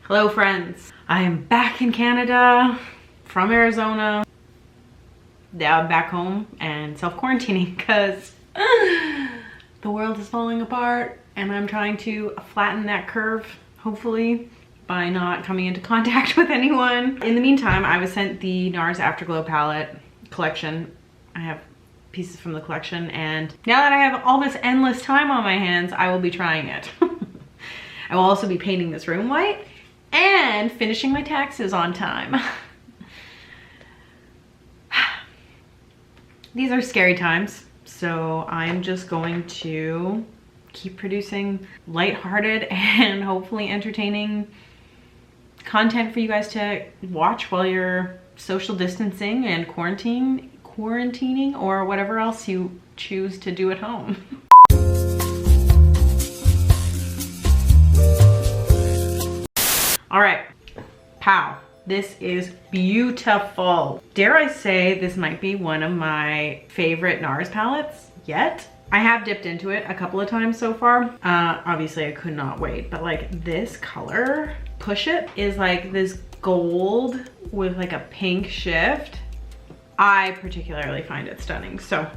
Hello friends, I am back in Canada from Arizona. Now I'm back home and self-quarantining because the world is falling apart and I'm trying to flatten that curve, hopefully, by not coming into contact with anyone. In the meantime, I was sent the NARS Afterglow palette collection. I have pieces from the collection, and now that I have all this endless time on my hands, I will be trying it. I will also be painting this room white and finishing my taxes on time. These are scary times, so I'm just going to keep producing lighthearted and hopefully entertaining content for you guys to watch while you're social distancing and quarantining or whatever else you choose to do at home. All right, pow. This is beautiful. Dare I say this might be one of my favorite NARS palettes yet. I have dipped into it a couple of times so far. Obviously I could not wait, but like this color, Push It, is like this gold with like a pink shift. I particularly find it stunning. So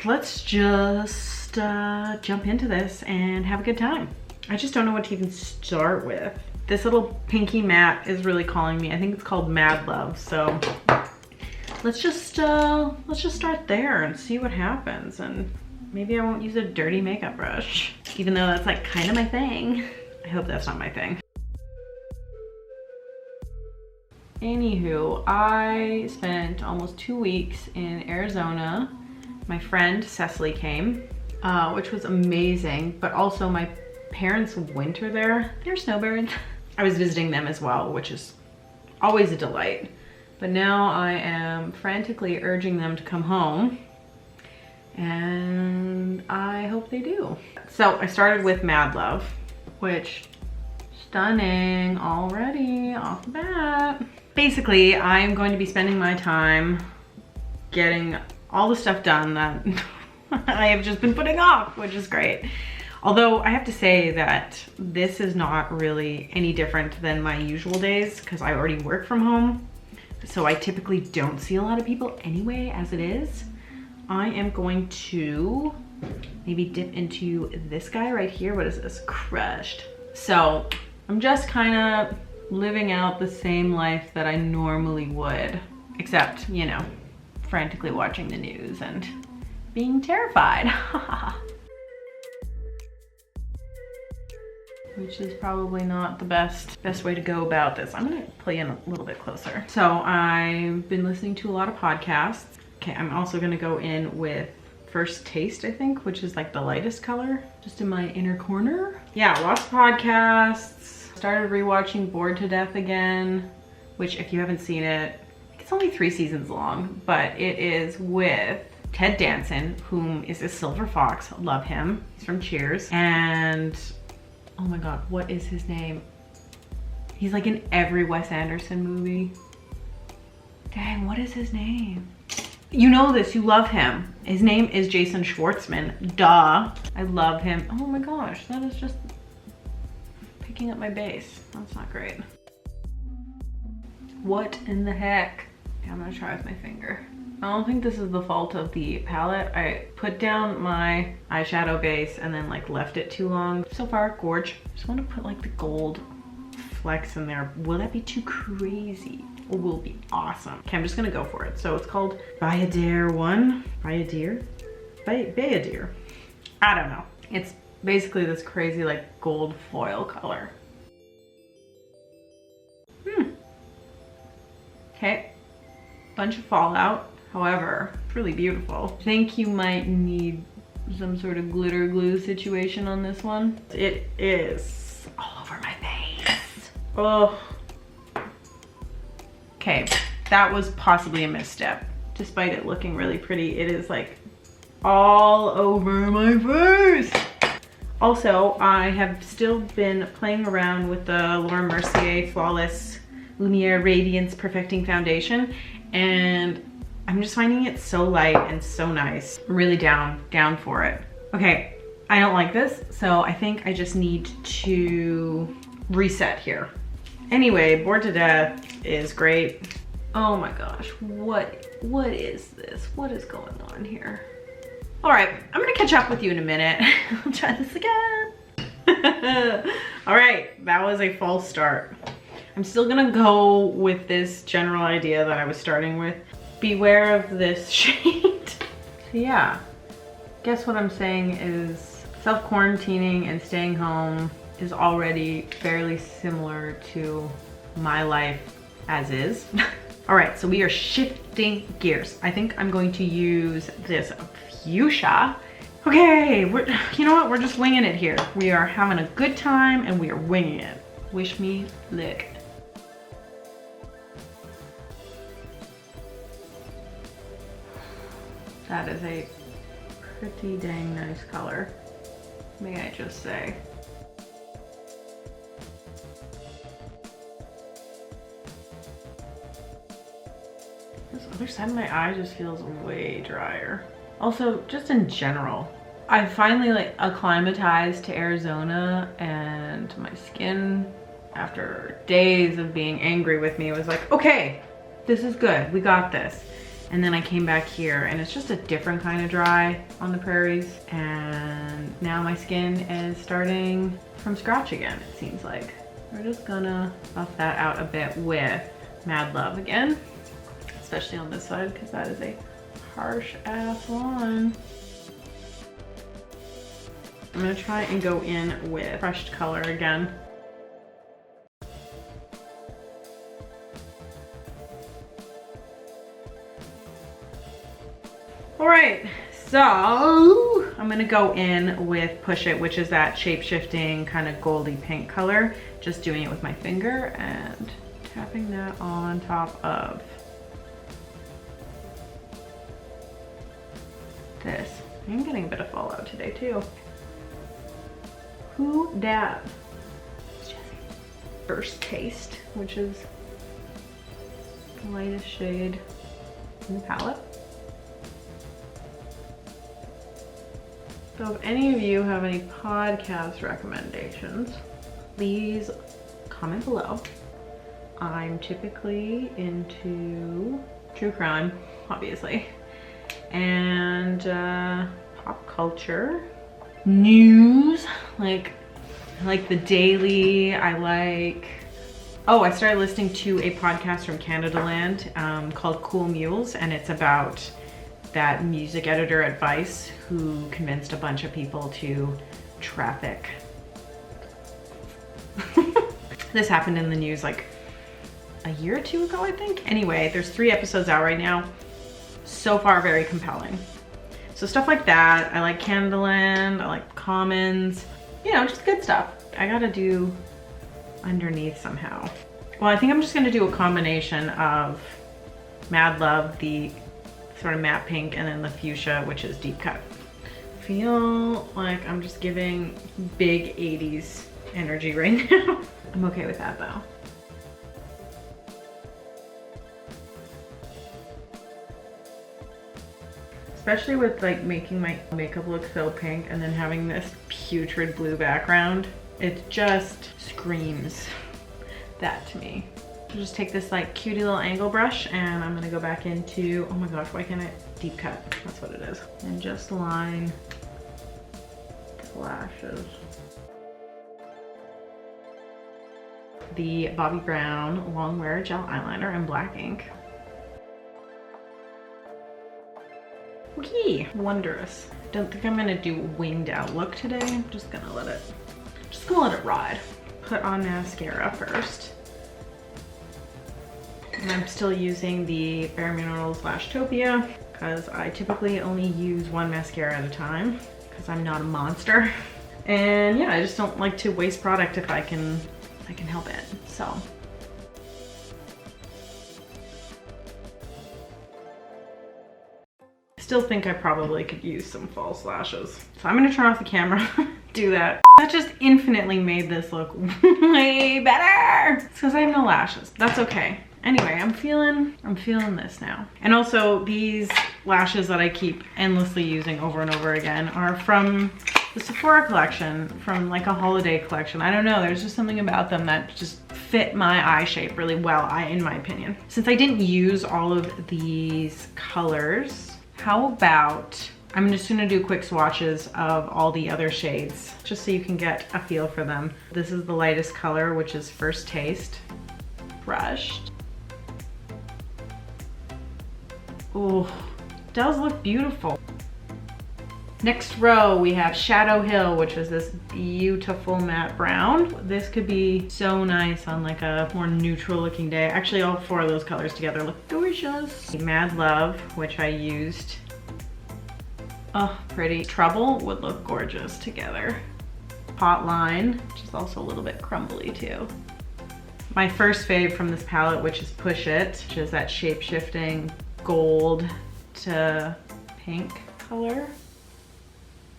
let's just jump into this and have a good time. I just don't know what to even start with. This little pinky matte is really calling me. I think it's called Mad Love. So let's just start there and see what happens. And maybe I won't use a dirty makeup brush, even though that's like kind of my thing. I hope that's not my thing. Anywho, I spent almost 2 weeks in Arizona. My friend Cecily came, which was amazing, but also my parents winter there. They're snowbirds. I was visiting them as well, which is always a delight. But now I am frantically urging them to come home, and I hope they do. So I started with Mad Love, which stunning already off the bat. Basically, I'm going to be spending my time getting all the stuff done that I have just been putting off, which is great. Although I have to say that this is not really any different than my usual days because I already work from home. So I typically don't see a lot of people anyway as it is. I am going to maybe dip into this guy right here. What is this? Crushed. So I'm just kind of living out the same life that I normally would, except, you know, frantically watching the news and being terrified. Which is probably not the best way to go about this. I'm gonna play in a little bit closer. So I've been listening to a lot of podcasts. Okay, I'm also gonna go in with First Taste, I think, which is like the lightest color, just in my inner corner. Yeah, lots of podcasts. Started rewatching Bored to Death again, which if you haven't seen it, it's only 3 seasons long, but it is with Ted Danson, whom is a silver fox. Love him. He's from Cheers. And oh my God, what is his name? He's like in every Wes Anderson movie. Dang, what is his name? You know this, you love him. His name is Jason Schwartzman, duh. I love him. Oh my gosh, that is just picking up my base. That's not great. What in the heck? Okay, I'm gonna try with my finger. I don't think this is the fault of the palette. I put down my eyeshadow base and then like left it too long. So far, gorge. Just want to put like the gold flecks in there. Will that be too crazy? It will be awesome. Okay, I'm just gonna go for it. So it's called Bayadere 1. Bayadere? Bayadere. I don't know. It's basically this crazy like gold foil color. Okay, bunch of fallout. However, it's really beautiful. I think you might need some sort of glitter glue situation on this one. It is all over my face. Oh. Okay, that was possibly a misstep. Despite it looking really pretty, it is like all over my face. Also, I have still been playing around with the Laura Mercier Flawless Lumiere Radiance Perfecting Foundation, and I'm just finding it so light and so nice. I'm really down for it. Okay, I don't like this, so I think I just need to reset here. Anyway, Bored to Death is great. Oh my gosh, what is this? What is going on here? All right, I'm gonna catch up with you in a minute. I'll try this again. All right, that was a false start. I'm still gonna go with this general idea that I was starting with. Beware of this shade. So yeah, guess what I'm saying is self-quarantining and staying home is already fairly similar to my life as is. All right, so we are shifting gears. I think I'm going to use this fuchsia. Okay, you know what? We're just winging it here. We are having a good time and we are winging it. Wish me luck. That is a pretty dang nice color, may I just say. This other side of my eye just feels way drier. Also, just in general, I finally like acclimatized to Arizona, and my skin, after days of being angry with me, was like, okay, this is good, we got this. And then I came back here and it's just a different kind of dry on the prairies. And now my skin is starting from scratch again, it seems like. We're just gonna buff that out a bit with Mad Love again, especially on this side because that is a harsh ass one. I'm gonna try and go in with crushed color again. All right, so I'm gonna go in with Push It, which is that shape-shifting kind of goldy pink color. Just doing it with my finger and tapping that on top of this. I'm getting a bit of fallout today too. Who dat? First Taste, which is the lightest shade in the palette. So if any of you have any podcast recommendations, please comment below. I'm typically into true crime, obviously, and pop culture, news, like the daily. I like, oh, I started listening to a podcast from Canadaland called Cool Mules, and it's about that music editor at Vice who convinced a bunch of people to traffic. This happened in the news like a year or two ago, I think. Anyway, there's 3 episodes out right now. So far, very compelling. So stuff like that. I like Canadaland, I like Commons, you know, just good stuff. I gotta do underneath somehow. Well, I think I'm just gonna do a combination of Mad Love, the sort of matte pink, and then the fuchsia, which is deep cut. I feel like I'm just giving big 80s energy right now. I'm okay with that though. Especially with like making my makeup look so pink and then having this putrid blue background. It just screams that to me. I'll just take this like cutie little angle brush and I'm gonna go back into, oh my gosh, why can't I deep cut? That's what it is. And just line the lashes. The Bobbi Brown Long Wear Gel Eyeliner in black ink. Okay, wondrous. Don't think I'm gonna do a winged out look today. I'm just gonna let it ride. Put on mascara first. And I'm still using the Bare Minerals Lashtopia because I typically only use 1 mascara at a time because I'm not a monster. And yeah, I just don't like to waste product if I can help it. So. Still think I probably could use some false lashes. So I'm gonna turn off the camera, do that. That just infinitely made this look way better. It's because I have no lashes. That's okay. Anyway, I'm feeling this now. And also these lashes that I keep endlessly using over and over again are from the Sephora collection, from like a holiday collection. I don't know, there's just something about them that just fit my eye shape really well, in my opinion. Since I didn't use all of these colors, how about, I'm just gonna do quick swatches of all the other shades, just so you can get a feel for them. This is the lightest color, which is First Taste. Brushed. Oh, does look beautiful. Next row, we have Shadow Hill, which is this beautiful matte brown. This could be so nice on like a more neutral looking day. Actually, all 4 of those colors together look gorgeous. Mad Love, which I used. Oh, pretty. Trouble would look gorgeous together. Hotline, which is also a little bit crumbly too. My first fave from this palette, which is Push It, which is that shape-shifting gold to pink color.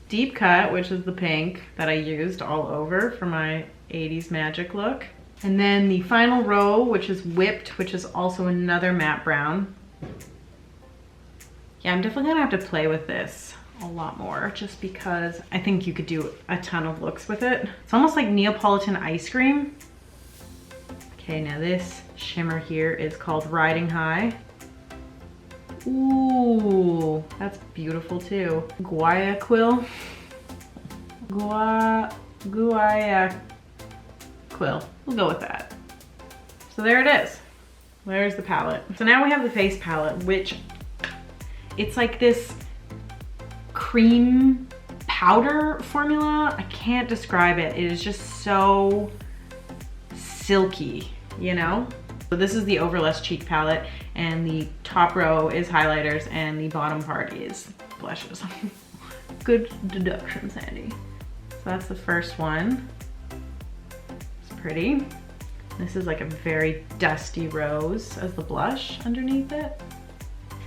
Deep Cut, which is the pink that I used all over for my 80s magic look. And then the final row, which is Whipped, which is also another matte brown. Yeah, I'm definitely gonna have to play with this a lot more, just because I think you could do a ton of looks with it. It's almost like Neapolitan ice cream. Okay, now this shimmer here is called Riding High. Ooh, that's beautiful too. Guayaquil. Guayaquil. We'll go with that. So there it is. There's the palette. So now we have the face palette, which it's like this cream powder formula. I can't describe it. It is just so silky, you know? So this is the Overlust cheek palette, and the top row is highlighters and the bottom part is blushes. Good deduction, Sandy. So that's the first one. It's pretty. This is like a very dusty rose as the blush underneath it.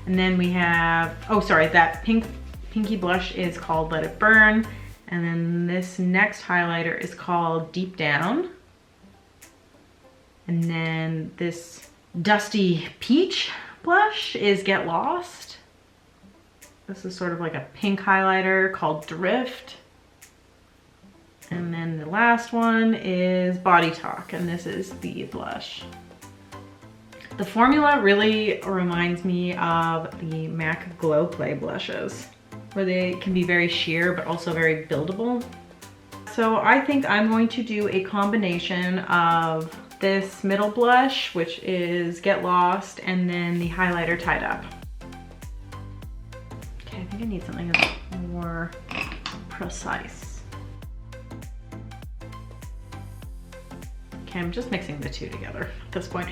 And then we have, oh sorry, that pinky blush is called Let It Burn. And then this next highlighter is called Deep Down. And then this dusty peach blush is Get Lost. This is sort of like a pink highlighter called Drift. And then the last one is Body Talk, and this is the blush. The formula really reminds me of the MAC Glow Play blushes, where they can be very sheer but also very buildable. So I think I'm going to do a combination of this middle blush, which is Get Lost, and then the highlighter Tied Up. Okay, I think I need something that's more precise. Okay, I'm just mixing the two together at this point.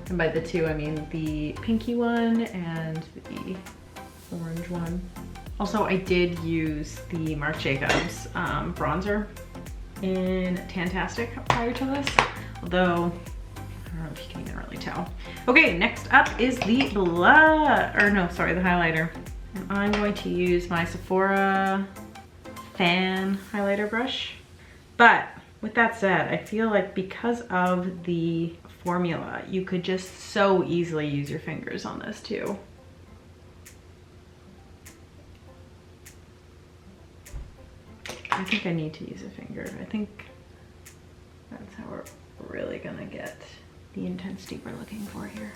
And by the two, I mean the pinky one and the orange one. Also, I did use the Marc Jacobs bronzer in Tantastic prior to this, although I don't know if you can even really tell. Okay, next up is the the highlighter. And I'm going to use my Sephora Fan highlighter brush. But with that said, I feel like because of the formula, you could just so easily use your fingers on this too. I think I need to use a finger. I think that's how we're really gonna get the intensity we're looking for here.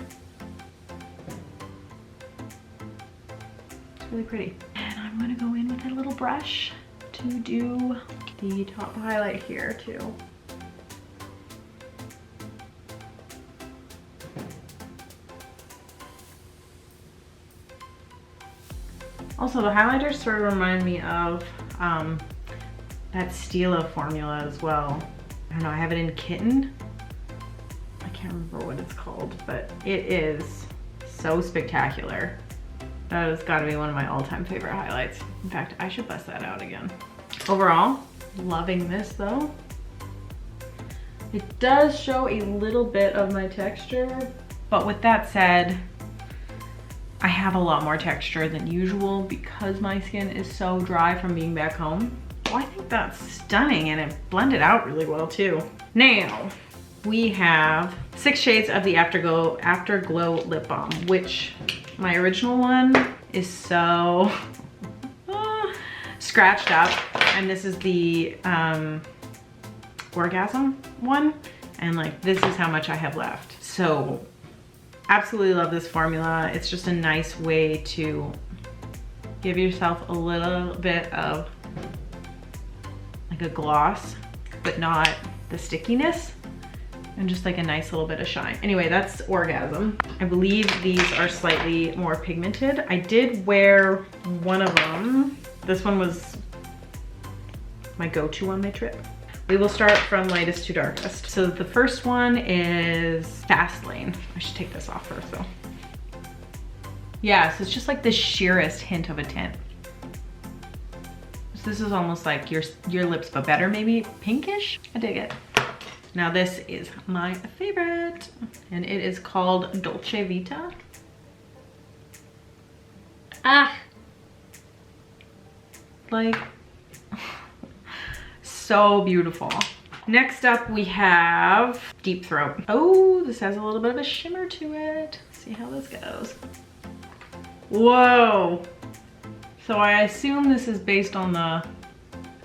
It's really pretty. And I'm gonna go in with a little brush to do the top highlight here too. Also, the highlighters sort of remind me of that Stila formula as well. I don't know, I have it in Kitten. I can't remember what it's called, but it is so spectacular. That has got to be one of my all-time favorite highlights. In fact, I should bust that out again. Overall, loving this though. It does show a little bit of my texture, but with that said, I have a lot more texture than usual because my skin is so dry from being back home. Well, I think that's stunning, and it blended out really well too. Now, we have 6 shades of the Afterglow Lip Balm, which my original one is so scratched up. And this is the Orgasm one. And like, this is how much I have left. So absolutely love this formula. It's just a nice way to give yourself a little bit of like a gloss, but not the stickiness, and just like a nice little bit of shine. Anyway, that's Orgasm. I believe these are slightly more pigmented. I did wear one of them. This one was my go-to on my trip. We will start from lightest to darkest. So the first one is Fast Lane. I should take this off first though. Yeah, so it's just like the sheerest hint of a tint. So this is almost like your lips, but better, maybe pinkish. I dig it. Now this is my favorite, and it is called Dolce Vita. Ah, like, so beautiful. Next up we have Deep Throat. Oh, this has a little bit of a shimmer to it. Let's see how this goes. Whoa. So I assume this is based on I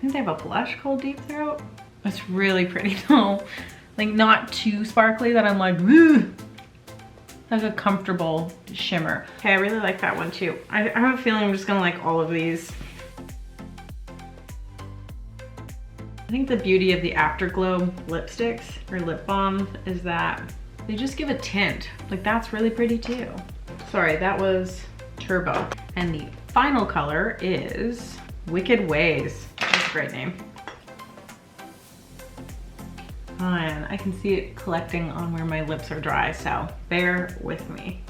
think they have a blush called Deep Throat. It's really pretty though. Like, not too sparkly that I'm like, woo. Like a comfortable shimmer. Okay, I really like that one too. I have a feeling I'm just gonna like all of these. I think the beauty of the Afterglow lipsticks or lip balms is that they just give a tint. Like, that's really pretty too. Sorry, that was Turbo. And the final color is Wicked Ways. That's a great name. And I can see it collecting on where my lips are dry, so bear with me.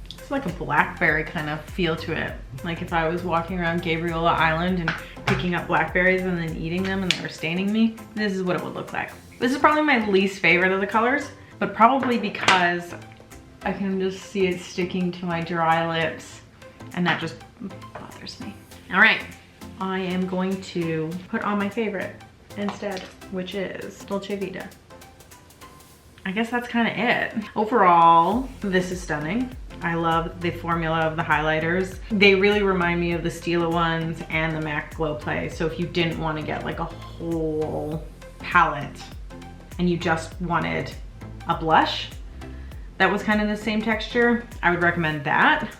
It's like a blackberry kind of feel to it. Like if I was walking around Gabriola Island and picking up blackberries and then eating them and they were staining me, this is what it would look like. This is probably my least favorite of the colors, but probably because I can just see it sticking to my dry lips and that just bothers me. All right, I am going to put on my favorite instead, which is Dolce Vita. I guess that's kind of it. Overall, this is stunning. I love the formula of the highlighters. They really remind me of the Stila ones and the MAC Glow Play. So if you didn't want to get like a whole palette and you just wanted a blush that was kind of the same texture, I would recommend that.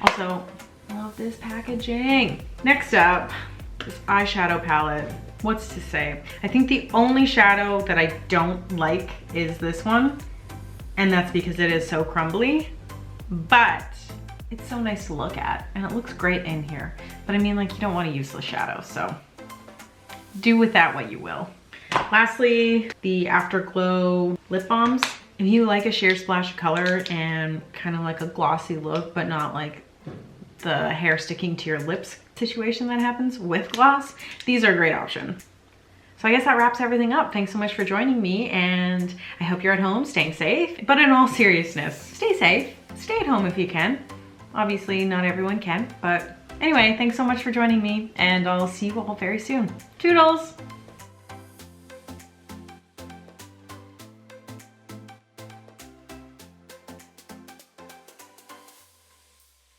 Also, love this packaging. Next up, this eyeshadow palette. What's to say? I think the only shadow that I don't like is this one, and that's because it is so crumbly, but it's so nice to look at and it looks great in here. But I mean, like, you don't want a useless shadow, so do with that what you will. Lastly, the Afterglow lip balms. If you like a sheer splash of color and kind of like a glossy look, but not like the hair sticking to your lips situation that happens with gloss, these are a great option. So I guess that wraps everything up. Thanks so much for joining me, and I hope you're at home staying safe. But in all seriousness, stay safe. Stay at home if you can. Obviously, not everyone can, but anyway, thanks so much for joining me, and I'll see you all very soon. Toodles!